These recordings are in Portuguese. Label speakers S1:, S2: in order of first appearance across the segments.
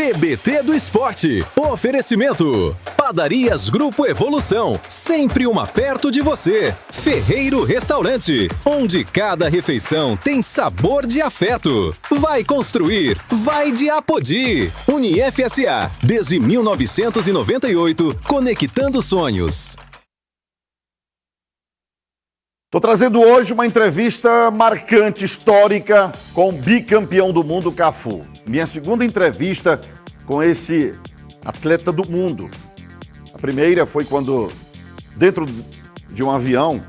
S1: TBT do Esporte. Oferecimento. Padarias Grupo Evolução. Sempre uma perto de você. Ferreiro Restaurante. Onde cada refeição tem sabor de afeto. Vai construir. Vai de Apodi. UniFSA. Desde 1998. Conectando sonhos.
S2: Estou trazendo hoje uma entrevista marcante, histórica, com o bicampeão do mundo, Cafu. Minha segunda entrevista com esse atleta do mundo. A primeira foi quando, dentro de um avião,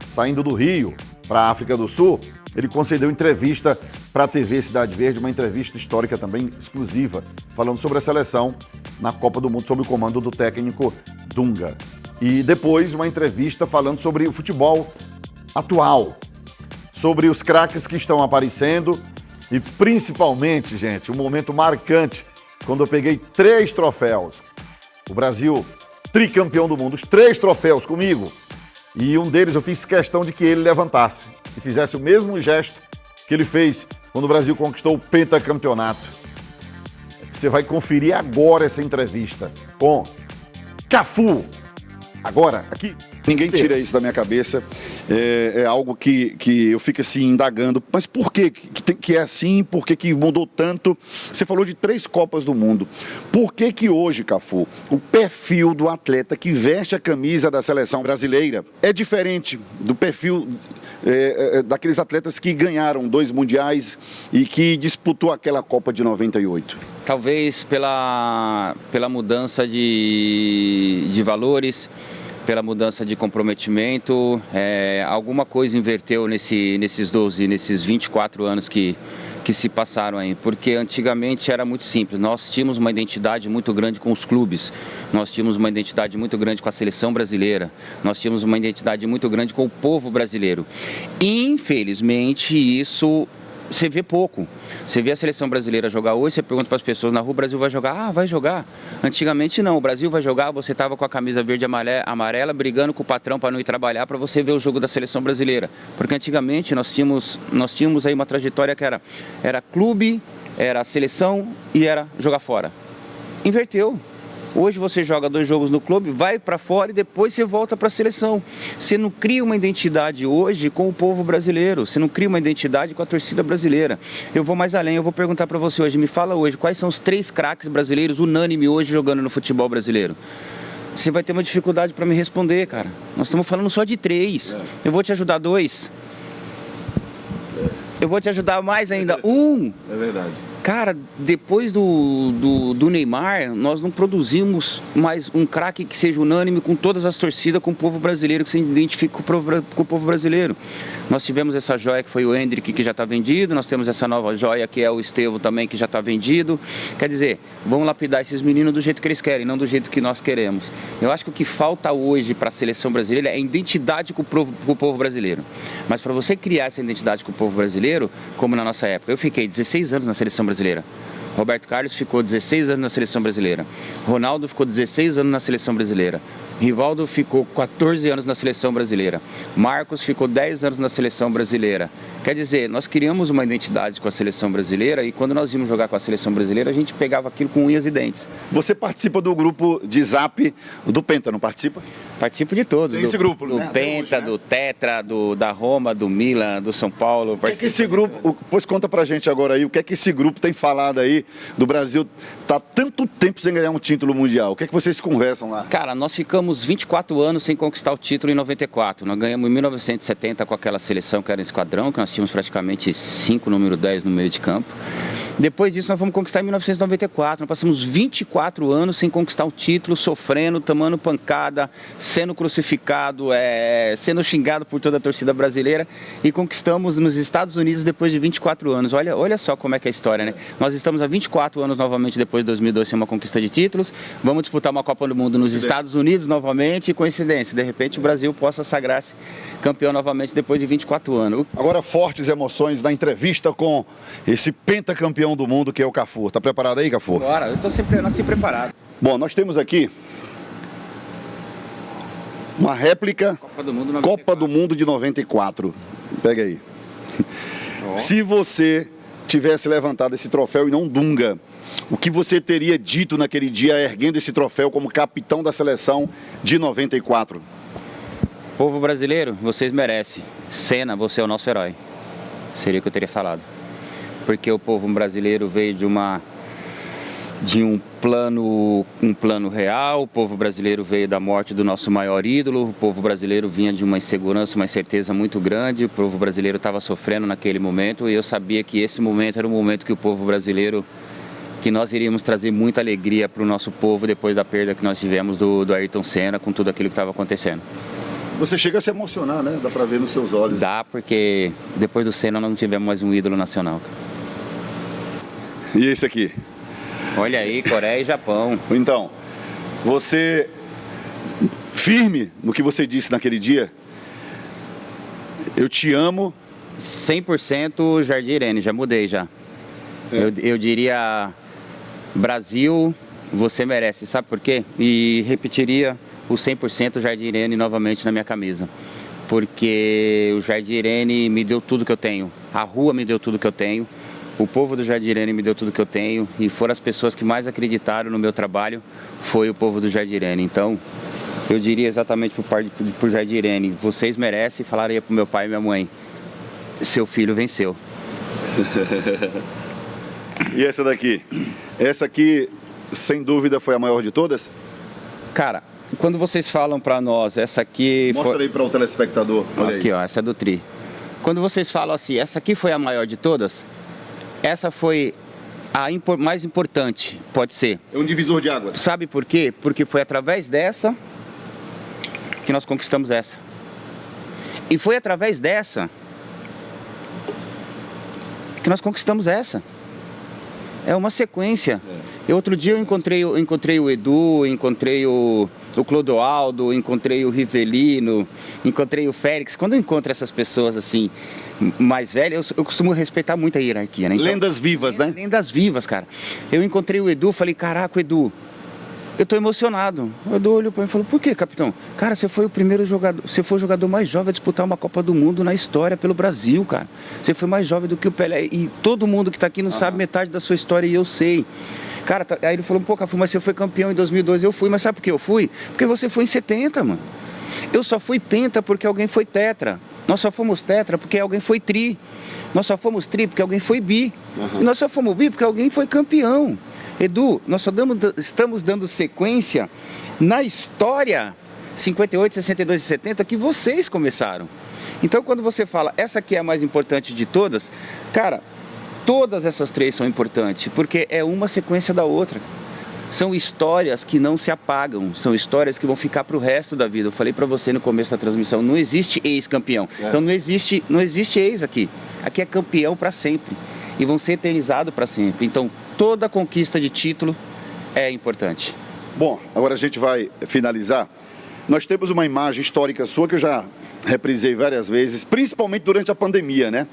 S2: saindo do Rio para a África do Sul, ele concedeu entrevista para a TV Cidade Verde, uma entrevista histórica também exclusiva, falando sobre a seleção na Copa do Mundo, sob o comando do técnico Dunga. E depois uma entrevista falando sobre o futebol atual, sobre os craques que estão aparecendo e principalmente, gente, um momento marcante, quando eu peguei 3 troféus. O Brasil, tricampeão do mundo, os 3 troféus comigo. E um deles eu fiz questão de que ele levantasse e fizesse o mesmo gesto que ele fez quando o Brasil conquistou o pentacampeonato. Você vai conferir agora essa entrevista com Cafu. Agora, aqui.
S3: Ninguém tira isso da minha cabeça, é algo que eu fico assim indagando, mas por que é assim, por que mudou tanto? Você falou de 3 Copas do Mundo, por que hoje, Cafu, o perfil do atleta que veste a camisa da seleção brasileira é diferente do perfil daqueles atletas que ganharam 2 mundiais e que disputou aquela Copa de 98?
S4: Talvez pela mudança de valores, pela mudança de comprometimento, alguma coisa inverteu nesses 24 anos que se passaram aí, porque antigamente era muito simples, nós tínhamos uma identidade muito grande com os clubes, nós tínhamos uma identidade muito grande com a seleção brasileira, nós tínhamos uma identidade muito grande com o povo brasileiro. Infelizmente isso você vê pouco. Você vê a seleção brasileira jogar hoje, você pergunta para as pessoas na rua, o Brasil vai jogar? Ah, vai jogar. Antigamente não, o Brasil vai jogar, você estava com a camisa verde e amarela, brigando com o patrão para não ir trabalhar, para você ver o jogo da seleção brasileira. Porque antigamente nós tínhamos aí uma trajetória que era clube, era seleção e era jogar fora. Inverteu. Hoje você joga 2 jogos no clube, vai para fora e depois você volta para a seleção. Você não cria uma identidade hoje com o povo brasileiro, você não cria uma identidade com a torcida brasileira. Eu vou mais além, eu vou perguntar para você hoje, me fala hoje, quais são os 3 craques brasileiros unânime hoje jogando no futebol brasileiro? Você vai ter uma dificuldade para me responder, cara. Nós estamos falando só de 3. Eu vou te ajudar 2. Eu vou te ajudar mais ainda. 1.
S3: É verdade.
S4: Cara, depois do Neymar, nós não produzimos mais um craque que seja unânime com todas as torcidas, com o povo brasileiro, que se identifique com o povo brasileiro. Nós tivemos essa joia que foi o Endrick, que já está vendido, nós temos essa nova joia que é o Estevão também, que já está vendido. Quer dizer, vamos lapidar esses meninos do jeito que eles querem, não do jeito que nós queremos. Eu acho que o que falta hoje para a seleção brasileira é identidade com o povo brasileiro. Mas para você criar essa identidade com o povo brasileiro, como na nossa época, eu fiquei 16 anos na seleção brasileira. Roberto Carlos ficou 16 anos na seleção brasileira. Ronaldo ficou 16 anos na seleção brasileira. Rivaldo ficou 14 anos na seleção brasileira. Marcos ficou 10 anos na seleção brasileira. Quer dizer, nós criamos uma identidade com a seleção brasileira e quando nós íamos jogar com a seleção brasileira, a gente pegava aquilo com unhas e dentes.
S3: Você participa do grupo de Zap do Penta, não participa?
S4: Participo de todos.
S3: Tem esse grupo,
S4: do
S3: né?
S4: Penta,
S3: hoje, né?
S4: Do Tetra, da Roma, do Milan, do São Paulo.
S3: O que é que esse grupo, pois conta pra gente agora aí, o que é que esse grupo tem falado aí do Brasil tá tanto tempo sem ganhar um título mundial? O que é que vocês conversam lá?
S4: Cara, nós ficamos 24 anos sem conquistar o título em 94. Nós ganhamos em 1970 com aquela seleção que era esquadrão, que nós tínhamos praticamente 5 número 10 no meio de campo. Depois disso nós fomos conquistar em 1994, nós passamos 24 anos sem conquistar o título, sofrendo, tomando pancada, sendo crucificado, sendo xingado por toda a torcida brasileira e conquistamos nos Estados Unidos depois de 24 anos. Olha só como é que é a história, né? Nós estamos há 24 anos novamente depois de 2002 sem uma conquista de títulos, vamos disputar uma Copa do Mundo nos Estados Unidos novamente e coincidência, de repente o Brasil possa sagrar-se campeão novamente depois de 24 anos.
S3: Agora fortes emoções na entrevista com esse pentacampeão do mundo que é o Cafu. Tá preparado aí, Cafu?
S4: Bora, eu nasci preparado.
S3: Bom, nós temos aqui uma réplica Copa do Mundo de 94. Pega aí. Se você tivesse levantado esse troféu e não Dunga, o que você teria dito naquele dia, erguendo esse troféu como capitão da seleção de 94?
S4: Povo brasileiro, vocês merecem. Senna, você é o nosso herói. Seria o que eu teria falado. Porque o povo brasileiro veio de um plano real, o povo brasileiro veio da morte do nosso maior ídolo, o povo brasileiro vinha de uma insegurança, uma incerteza muito grande, o povo brasileiro estava sofrendo naquele momento e eu sabia que esse momento era o momento que o povo brasileiro, que nós iríamos trazer muita alegria para o nosso povo depois da perda que nós tivemos do Ayrton Senna com tudo aquilo que estava acontecendo.
S3: Você chega a se emocionar, né? Dá pra ver nos seus olhos.
S4: Dá, porque depois do Senna nós não tivemos mais um ídolo nacional.
S3: E esse aqui?
S4: Olha aí, Coreia e Japão.
S3: Então, você firme no que você disse naquele dia? Eu te amo.
S4: 100% Jardim Irene, já mudei já. Eu diria, Brasil, você merece, sabe por quê? E repetiria o 100% Jardim Irene novamente na minha camisa. Porque o Jardim Irene me deu tudo que eu tenho, a rua me deu tudo que eu tenho, o povo do Jardim Irene me deu tudo que eu tenho e foram as pessoas que mais acreditaram no meu trabalho, foi o povo do Jardim Irene. Então, eu diria exatamente pro Jardim Irene, vocês merecem, e falaria pro meu pai e minha mãe, seu filho venceu.
S3: E essa daqui? Essa aqui, sem dúvida, foi a maior de todas?
S4: Cara, quando vocês falam pra nós, essa aqui...
S3: Mostra aí para o telespectador. Olha
S4: aqui,
S3: aí.
S4: ó, essa é do Tri. Quando vocês falam assim, essa aqui foi a maior de todas, essa foi a mais importante, pode ser.
S3: É um divisor de águas.
S4: Sabe por quê? Porque foi através dessa que nós conquistamos essa. E foi através dessa que nós conquistamos essa. É uma sequência. Outro dia eu encontrei o Edu, encontrei o Clodoaldo, encontrei o Rivelino, encontrei o Félix. Quando eu encontro essas pessoas assim, mais velhas, eu costumo respeitar muito a hierarquia, né? Então,
S3: lendas vivas, né?
S4: Lendas vivas, cara. Eu encontrei o Edu, falei, caraca, Edu, eu tô emocionado. O Edu olhou pra mim e falou, por quê, capitão? Cara, você foi o primeiro jogador, você foi o jogador mais jovem a disputar uma Copa do Mundo na história pelo Brasil, cara. Você foi mais jovem do que o Pelé. E todo mundo que tá aqui não sabe metade da sua história e eu sei. Cara, aí ele falou, pô, Cafu, mas você foi campeão em 2002. Eu fui, mas sabe por que eu fui? Porque você foi em 70, mano. Eu só fui penta porque alguém foi tetra. Nós só fomos tetra porque alguém foi tri. Nós só fomos tri porque alguém foi bi. E nós só fomos bi porque alguém foi campeão. Edu, nós só estamos dando sequência na história 58, 62 e 70 que vocês começaram. Então, quando você fala, essa aqui é a mais importante de todas, cara, todas essas três são importantes, porque é uma sequência da outra. São histórias que não se apagam, são histórias que vão ficar para o resto da vida. Eu falei para você no começo da transmissão, não existe ex-campeão. Então não existe ex aqui. Aqui é campeão para sempre e vão ser eternizados para sempre. Então toda conquista de título é importante.
S3: Bom, agora a gente vai finalizar. Nós temos uma imagem histórica sua que eu já reprisei várias vezes, principalmente durante a pandemia, né?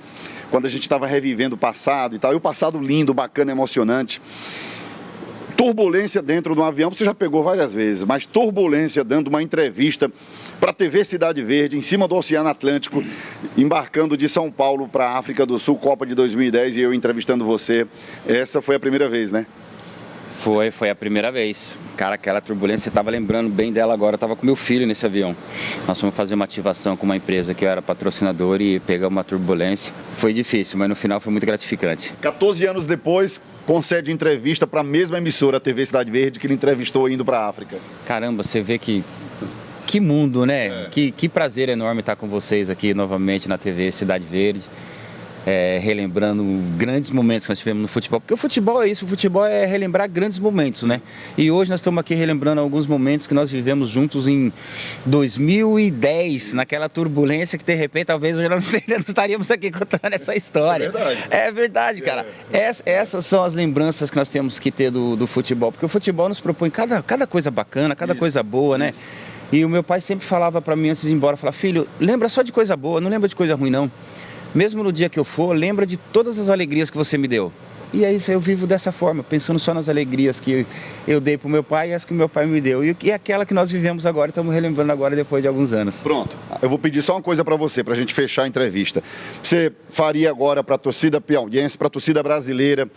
S3: Quando a gente estava revivendo o passado e tal. E o passado lindo, bacana, emocionante. Turbulência dentro de um avião, você já pegou várias vezes, mas turbulência dando uma entrevista para a TV Cidade Verde, em cima do Oceano Atlântico, embarcando de São Paulo para a África do Sul, Copa de 2010, e eu entrevistando você. Essa foi a primeira vez, né?
S4: Foi a primeira vez. Cara, aquela turbulência, você estava lembrando bem dela agora, eu estava com meu filho nesse avião. Nós fomos fazer uma ativação com uma empresa que eu era patrocinador e pegamos uma turbulência. Foi difícil, mas no final foi muito gratificante. 14
S3: anos depois, concede entrevista para a mesma emissora, a TV Cidade Verde, que ele entrevistou indo para a África.
S4: Caramba, você vê que mundo, né? Que prazer enorme estar com vocês aqui novamente na TV Cidade Verde. Relembrando grandes momentos que nós tivemos no futebol, porque o futebol é isso, o futebol é relembrar grandes momentos, né? E hoje nós estamos aqui relembrando alguns momentos que nós vivemos juntos em 2010, naquela turbulência que de repente talvez hoje nós não estaríamos aqui contando essa história. É verdade, cara. Essas são as lembranças que nós temos que ter do futebol, porque o futebol nos propõe cada coisa bacana, cada coisa boa, né? E o meu pai sempre falava para mim antes de ir embora, falava, filho, lembra só de coisa boa, não lembra de coisa ruim não. Mesmo no dia que eu for, lembra de todas as alegrias que você me deu. E é isso, eu vivo dessa forma, pensando só nas alegrias que eu dei para o meu pai e as que o meu pai me deu. E aquela que nós vivemos agora, estamos relembrando agora depois de alguns anos.
S3: Pronto. Eu vou pedir só uma coisa para você, para a gente fechar a entrevista. Você faria agora para a torcida piauiense, para a torcida brasileira,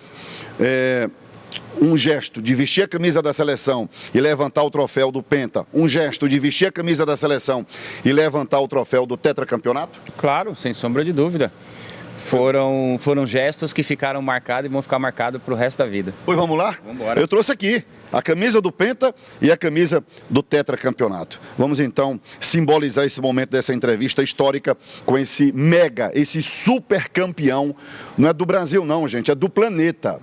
S3: um gesto de vestir a camisa da seleção e levantar o troféu do Penta, um gesto de vestir a camisa da seleção e levantar o troféu do tetracampeonato?
S4: Claro, sem sombra de dúvida. Foram gestos que ficaram marcados e vão ficar marcados para o resto da vida.
S3: Pois vamos lá?
S4: Vamos embora.
S3: Eu trouxe aqui a camisa do Penta e a camisa do tetracampeonato. Vamos então simbolizar esse momento dessa entrevista histórica com esse super campeão. Não é do Brasil não, gente, é do planeta.